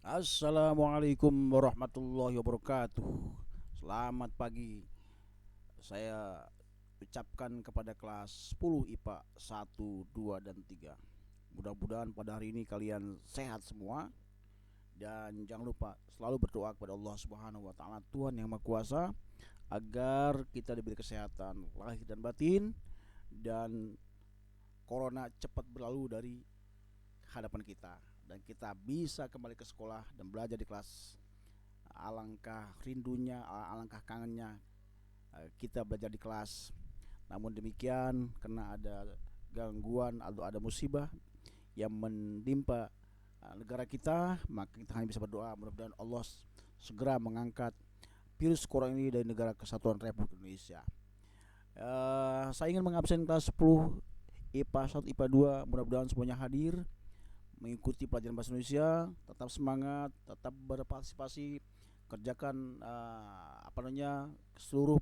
Assalamualaikum warahmatullahi wabarakatuh. Selamat pagi. Saya ucapkan kepada kelas 10 IPA 1, 2, dan 3. Mudah-mudahan pada hari ini kalian sehat semua. Dan jangan lupa selalu berdoa kepada Allah Subhanahu wa taala, Tuhan yang Maha Kuasa, agar kita diberi kesehatan lahir dan batin, dan corona cepat berlalu dari hadapan kita, dan kita bisa kembali ke sekolah dan belajar di kelas. Alangkah rindunya, alangkah kangennya kita belajar di kelas. Namun demikian, karena ada gangguan atau ada musibah yang menimpa negara kita, maka kita hanya bisa berdoa mudah-mudahan Allah segera mengangkat virus corona ini dari negara kesatuan Republik Indonesia. Saya ingin mengabsen kelas 10 IPA 1, IPA 2. Mudah-mudahan semuanya hadir mengikuti pelajaran bahasa Indonesia. Tetap semangat, tetap berpartisipasi, kerjakan seluruh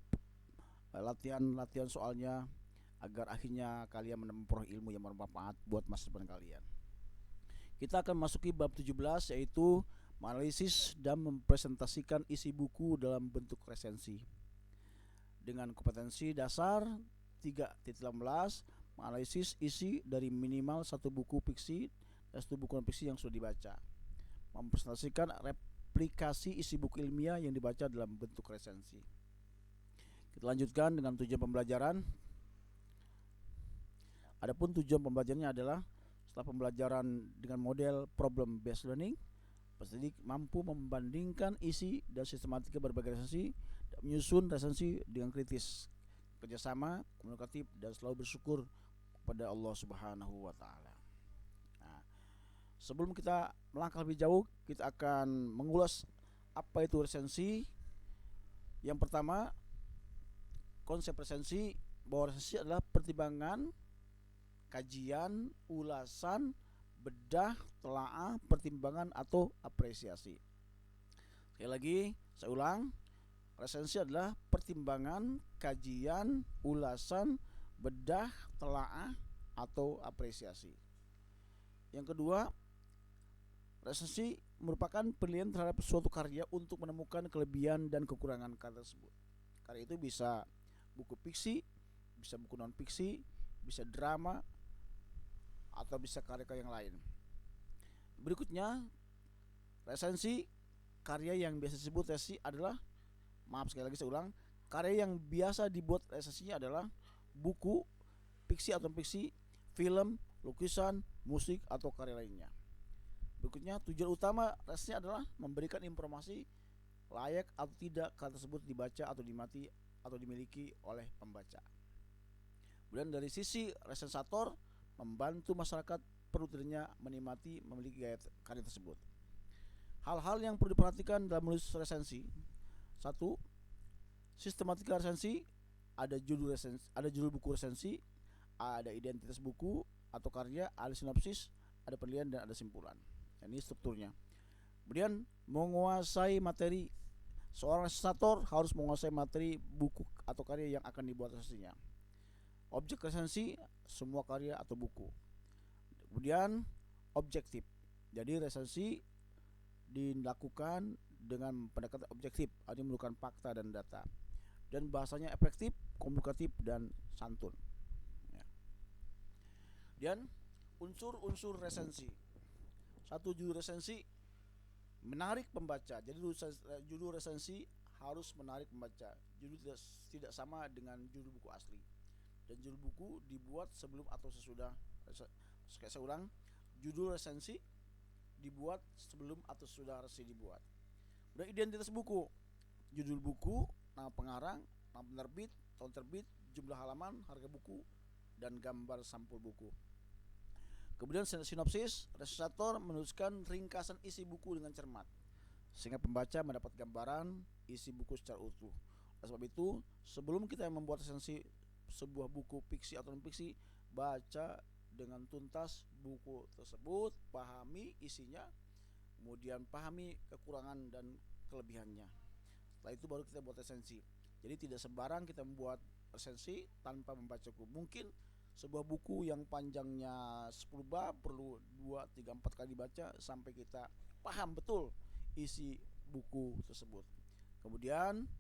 latihan soalnya, agar akhirnya kalian memperoleh ilmu yang bermanfaat buat masa depan kalian. Kita akan masuki bab 17, yaitu menganalisis dan mempresentasikan isi buku dalam bentuk resensi. Dengan kompetensi dasar 3.18, menganalisis isi dari minimal satu buku fiksi dan satu buku non fiksi yang sudah dibaca. Mempresentasikan replikasi isi buku ilmiah yang dibaca dalam bentuk resensi. Kita lanjutkan dengan tujuan pembelajaran. Adapun tujuan pembelajarannya adalah, setelah pembelajaran dengan model problem based learning, peserta mampu membandingkan isi dan sistematika berbagai resensi dan menyusun resensi dengan kritis, kerjasama, komunikatif, dan selalu bersyukur kepada Allah Subhanahu wa taala. Nah, sebelum kita melangkah lebih jauh, kita akan mengulas apa itu resensi. Yang pertama, konsep resensi, bahwa resensi adalah pertimbangan, kajian, ulasan, bedah, telaah, pertimbangan, atau apresiasi. Sekali lagi, saya ulang. Resensi adalah pertimbangan, kajian, ulasan, bedah, telaah, atau apresiasi. Yang kedua, resensi merupakan penilaian terhadap suatu karya untuk menemukan kelebihan dan kekurangan karya tersebut. Karya itu bisa buku fiksi, bisa buku non fiksi, bisa drama, atau bisa karya-karya yang lain. Berikutnya, resensi karya yang biasa disebut resensi adalah, sekali lagi saya ulang, karya yang biasa dibuat resensinya adalah buku fiksi atau fiksi, film, lukisan, musik, atau karya lainnya. Berikutnya, tujuan utama resensi adalah memberikan informasi layak atau tidak karya tersebut dibaca atau dimiliki oleh pembaca. Kemudian dari sisi resensator, membantu masyarakat perlu tidaknya menikmati memiliki karya tersebut. Hal-hal yang perlu diperhatikan dalam menulis resensi: 1. Sistematika resensi. Ada judul buku resensi, ada identitas buku atau karya, ada sinopsis, ada penilaian, dan ada simpulan. Ini strukturnya. Kemudian, menguasai materi. Seorang resensator harus menguasai materi buku atau karya yang akan dibuat resensinya. Objek resensi, semua karya atau buku. Kemudian, objektif. Jadi resensi dilakukan dengan pendekatan objektif, artinya memerlukan fakta dan data. Dan bahasanya efektif, komunikatif, dan santun. Dan unsur-unsur resensi. Satu, judul resensi menarik pembaca. Jadi judul resensi harus menarik pembaca. Judul tidak sama dengan judul buku asli. Dan judul buku dibuat sebelum atau sesudah. Saya ulang, judul resensi dibuat sebelum atau sesudah resensi dibuat. Dan identitas buku, judul buku, nama pengarang, nama penerbit, tahun terbit, jumlah halaman, harga buku, dan gambar sampul buku. Kemudian sinopsis, resensator menuliskan ringkasan isi buku dengan cermat, sehingga pembaca mendapat gambaran isi buku secara utuh. Oleh sebab itu, sebelum kita membuat resensi sebuah buku fiksi atau non fiksi, baca dengan tuntas buku tersebut, pahami isinya, kemudian pahami kekurangan dan kelebihannya. Setelah itu baru kita buat resensi. Jadi tidak sembarang kita membuat resensi tanpa membaca buku. Mungkin Sebuah buku yang panjangnya 10 bab perlu 2, 3, 4 kali baca sampai kita paham betul isi buku tersebut. Kemudian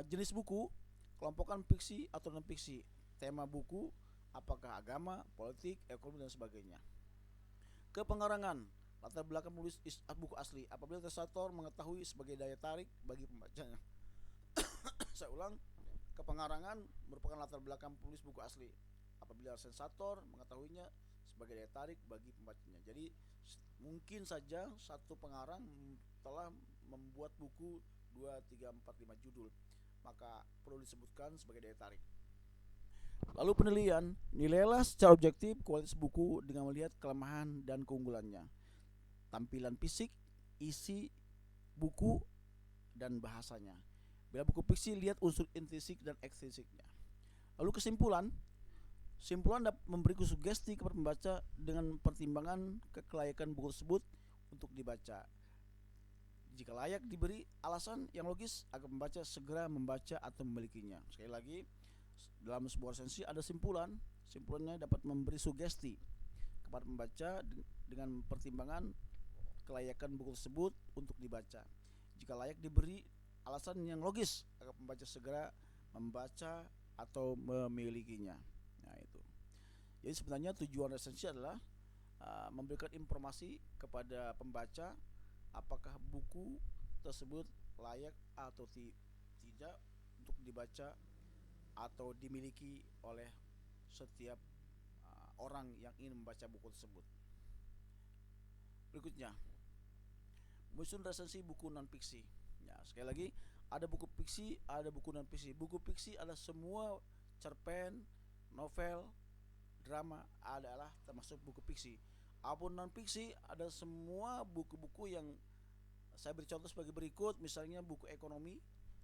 jenis buku, kelompokkan fiksi atau non fiksi. Tema buku, apakah agama, politik, ekonomi dan sebagainya. Kepengarangan, latar belakang penulis buku asli. Apabila translator mengetahui sebagai daya tarik bagi pembacanya. Saya ulang, kepengarangan merupakan latar belakang penulis buku asli. Apabila sensator mengetahuinya sebagai daya tarik bagi pembacanya. Jadi mungkin saja satu pengarang telah membuat buku 2, 3, 4, 5 judul, maka perlu disebutkan sebagai daya tarik. Lalu penilaian, nilailah secara objektif kualitas buku dengan melihat kelemahan dan keunggulannya, tampilan fisik, isi buku, dan bahasanya. Bila buku fiksi, lihat unsur intrinsik dan ekstrinsiknya. Lalu kesimpulan dapat memberi sugesti kepada pembaca dengan pertimbangan kelayakan buku tersebut untuk dibaca. Jika layak, diberi alasan yang logis agar pembaca segera membaca atau memilikinya. Sekali lagi, dalam sebuah resensi ada simpulannya dapat memberi sugesti kepada pembaca dengan pertimbangan kelayakan buku tersebut untuk dibaca. Jika layak, diberi alasan yang logis agar pembaca segera membaca atau memilikinya. Nah itu. Jadi sebenarnya tujuan resensi adalah memberikan informasi kepada pembaca apakah buku tersebut layak atau tidak untuk dibaca atau dimiliki oleh setiap orang yang ingin membaca buku tersebut. Berikutnya, menyusun resensi buku non fiksi. Ya, sekali lagi, ada buku fiksi, ada buku non fiksi. Buku fiksi adalah semua cerpen, novel, drama adalah termasuk buku fiksi. Apun non fiksi ada semua buku-buku yang saya beri contoh sebagai berikut, misalnya buku ekonomi,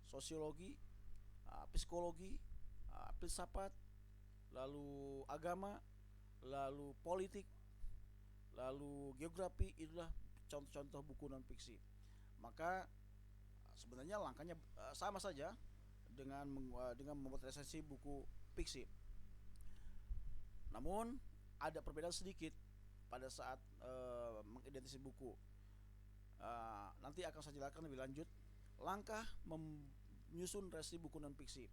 sosiologi, psikologi, filsafat, lalu agama, lalu politik, lalu geografi. Itulah contoh-contoh buku non fiksi. Maka sebenarnya langkahnya sama saja dengan membuat resensi buku fiksi. Namun ada perbedaan sedikit pada saat mengidentifikasi buku. Nanti akan saya jelaskan lebih lanjut. Langkah menyusun resensi buku non fiksi.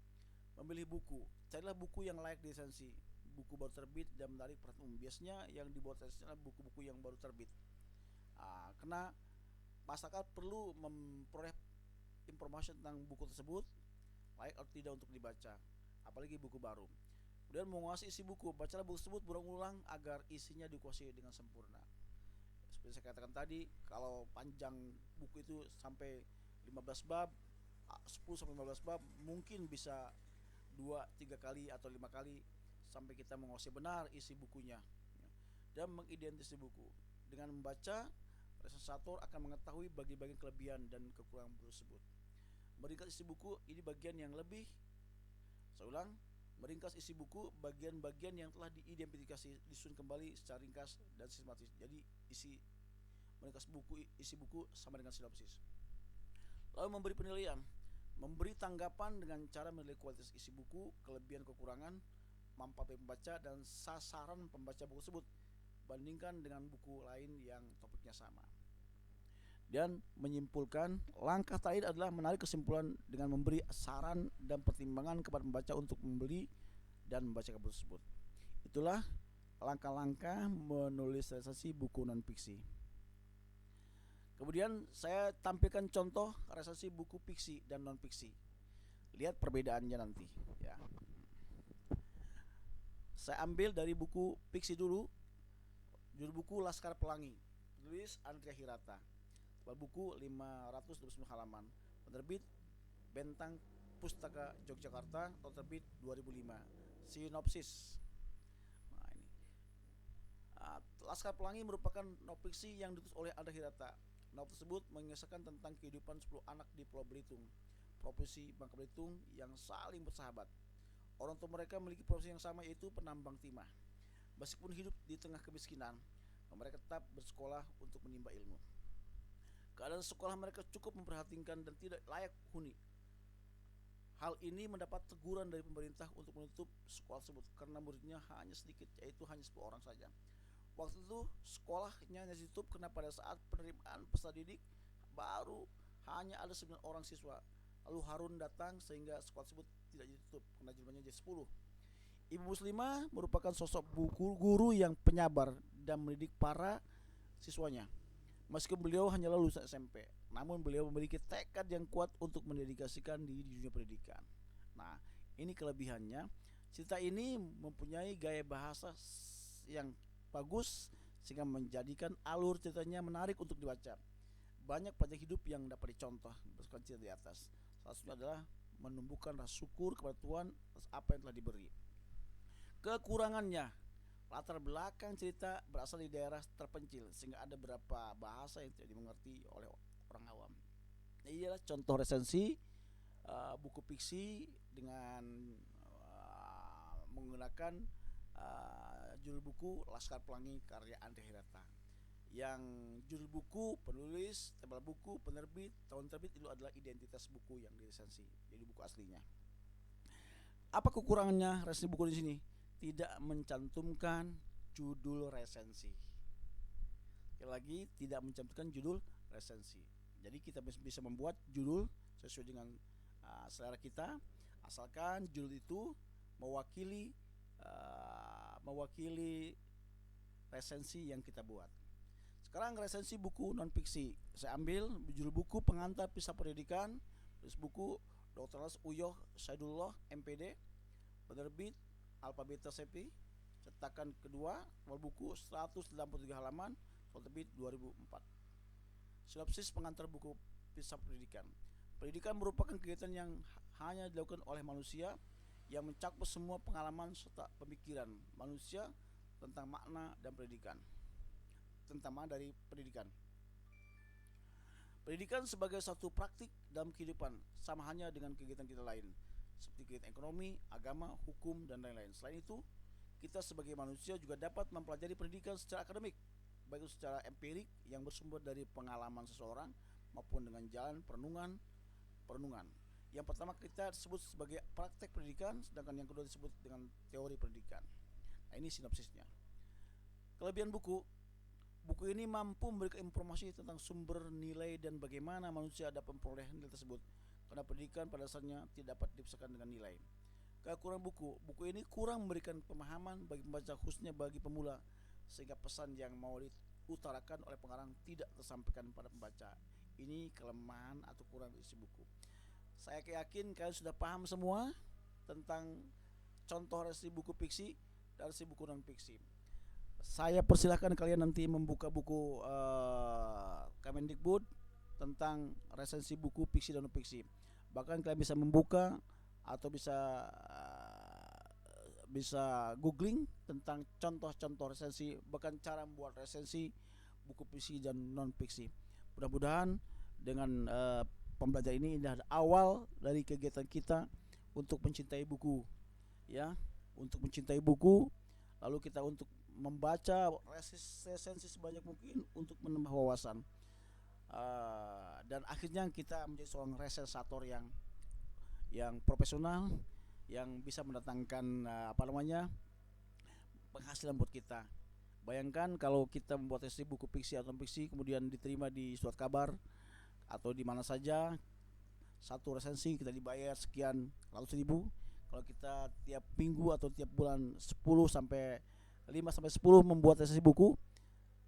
Memilih buku, carilah buku yang layak diresensi. Buku baru terbit dan menarik perhatian umum. Biasanya yang dibuat resensi adalah buku-buku yang baru terbit. Karena masyarakat perlu memperoleh informasi tentang buku tersebut layak atau tidak untuk dibaca, apalagi buku baru. Kemudian menguasai isi buku, bacalah buku tersebut berulang-ulang agar isinya dikuasai dengan sempurna. Seperti saya katakan tadi, kalau panjang buku itu sampai 15 bab, 10 sampai 15 bab, mungkin bisa 2, 3 kali atau 5 kali sampai kita menguasai benar isi bukunya dan mengidentifikasi buku. Dengan membaca, resensator akan mengetahui bagian-bagian kelebihan dan kekurangan buku tersebut. Meringkas isi buku, ini bagian yang lebih, saya ulang, meringkas isi buku, bagian-bagian yang telah diidentifikasi disusun kembali secara ringkas dan sistematis. Jadi meringkas isi buku sama dengan sinopsis. Lalu memberi penilaian, memberi tanggapan dengan cara menilai kualitas isi buku, kelebihan kekurangan, manfaat bagi pembaca dan sasaran pembaca buku tersebut bandingkan dengan buku lain yang topiknya sama. Dan menyimpulkan, langkah terakhir adalah menarik kesimpulan dengan memberi saran dan pertimbangan kepada pembaca untuk membeli dan membaca buku tersebut. Itulah langkah-langkah menulis resensi buku non fiksi. Kemudian saya tampilkan contoh resensi buku fiksi dan non fiksi. Lihat perbedaannya nanti ya. Saya ambil dari buku fiksi dulu. Judul buku Laskar Pelangi, tulis Andrea Hirata. Buku 529 halaman. Penerbit Bentang Pustaka Yogyakarta, tahun terbit 2005. Sinopsis. Nah, ini. Laskar Pelangi merupakan novel fiksi yang ditulis oleh Andrea Hirata. Novel tersebut mengisahkan tentang kehidupan 10 anak di Pulau Belitung, Provinsi Bangka Belitung yang saling bersahabat. Orang tua mereka memiliki profesi yang sama, yaitu penambang timah. Meskipun hidup di tengah kemiskinan, mereka tetap bersekolah untuk menimba ilmu. Keadaan sekolah mereka cukup memprihatinkan dan tidak layak huni. Hal ini mendapat teguran dari pemerintah untuk menutup sekolah tersebut karena muridnya hanya sedikit, yaitu hanya 10 orang saja. Waktu itu sekolahnya hanya ditutup karena pada saat penerimaan peserta didik baru hanya ada 9 orang siswa. Lalu Harun datang sehingga sekolah tersebut tidak ditutup karena jumlahnya jadi 10. Ibu Muslimah merupakan sosok guru yang penyabar dan mendidik para siswanya. Meski beliau hanya lulusan SMP, namun beliau memiliki tekad yang kuat untuk mendedikasikan diri di dunia pendidikan. Nah, ini kelebihannya. Cerita ini mempunyai gaya bahasa yang bagus sehingga menjadikan alur ceritanya menarik untuk dibaca. Banyak pelajaran hidup yang dapat dicontoh berdasarkan cerita di atas. Salah satunya adalah menumbuhkan rasa syukur kepada Tuhan atas apa yang telah diberi. Kekurangannya, latar belakang cerita berasal di daerah terpencil sehingga ada beberapa bahasa yang tidak dimengerti oleh orang awam. Ini adalah contoh resensi buku fiksi dengan menggunakan judul buku Laskar Pelangi karya Andre Hirata. Yang judul buku, penulis, tebal buku, penerbit, tahun terbit itu adalah identitas buku yang diresensi, jadi buku aslinya. Apa kekurangannya resensi buku di sini? Tidak mencantumkan judul resensi. Sekali lagi, tidak mencantumkan judul resensi. Jadi kita bisa membuat judul sesuai dengan selera kita, asalkan judul itu mewakili resensi yang kita buat. Sekarang resensi buku non fiksi. Saya ambil judul buku Pengantar Pisah Pendidikan, tulis buku Dr. Uyoh Saidullah MPD, penerbit Alpha Beta Sepi, cetakan kedua, awal buku 183 halaman, terbit 2004. Sinopsis pengantar buku Pisah Pendidikan. Pendidikan merupakan kegiatan yang hanya dilakukan oleh manusia yang mencakup semua pengalaman serta pemikiran manusia tentang makna dan pendidikan. Tentang makna dari pendidikan. Pendidikan sebagai satu praktik dalam kehidupan sama halnya dengan kegiatan kita lain, seperti kegiatan ekonomi, agama, hukum, dan lain-lain. Selain itu, kita sebagai manusia juga dapat mempelajari pendidikan secara akademik, baik secara empirik yang bersumber dari pengalaman seseorang maupun dengan jalan perenungan. Yang pertama kita sebut sebagai praktek pendidikan, sedangkan yang kedua disebut dengan teori pendidikan. Nah, ini sinopsisnya. Kelebihan buku ini mampu memberikan informasi tentang sumber nilai dan bagaimana manusia dapat memperoleh nilai tersebut. Karena pendidikan pada dasarnya tidak dapat dipisahkan dengan nilai. Kekurangan buku ini kurang memberikan pemahaman bagi pembaca, khususnya bagi pemula, sehingga pesan yang mau diutarakan oleh pengarang tidak tersampaikan pada pembaca. Ini kelemahan atau kurang isi buku. Saya yakin kalian sudah paham semua tentang contoh resensi buku fiksi dan resensi buku non fiksi. Saya persilahkan kalian nanti membuka buku Kemendikbud tentang resensi buku fiksi dan non fiksi. Bahkan kalian bisa membuka atau bisa googling tentang contoh-contoh resensi, bahkan cara membuat resensi buku fiksi dan non fiksi. Mudah-mudahan dengan pembelajaran ini adalah awal dari kegiatan kita untuk mencintai buku, ya, untuk mencintai buku, lalu kita untuk membaca resensi sebanyak mungkin untuk menambah wawasan. Dan akhirnya kita menjadi seorang resensator yang profesional, yang bisa mendatangkan penghasilan buat kita. Bayangkan kalau kita membuat resensi buku fiksi atau fiksi kemudian diterima di surat kabar atau di mana saja, satu resensi kita dibayar sekian ratus ribu. Kalau kita tiap minggu atau tiap bulan 5 sampai 10 membuat resensi buku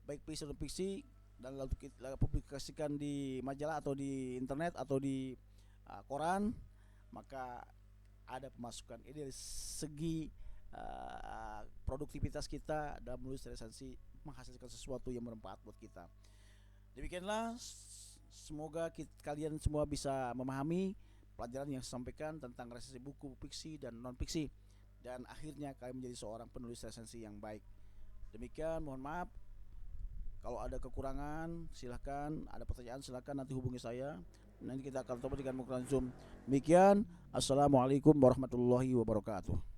baik fiksi atau fiksi dan lalu kita publikasikan di majalah atau di internet atau di koran, maka ada pemasukan. Ini dari segi produktivitas kita dalam menulis resensi, menghasilkan sesuatu yang bermanfaat buat kita. Demikianlah, semoga kalian semua bisa memahami pelajaran yang saya sampaikan tentang resensi buku fiksi dan non fiksi, dan akhirnya kalian menjadi seorang penulis resensi yang baik. Demikian, mohon maaf kalau ada kekurangan, silahkan. Ada pertanyaan silahkan nanti hubungi saya. Nanti kita akan coba dengan menggunakan Zoom. Demikian, assalamualaikum warahmatullahi wabarakatuh.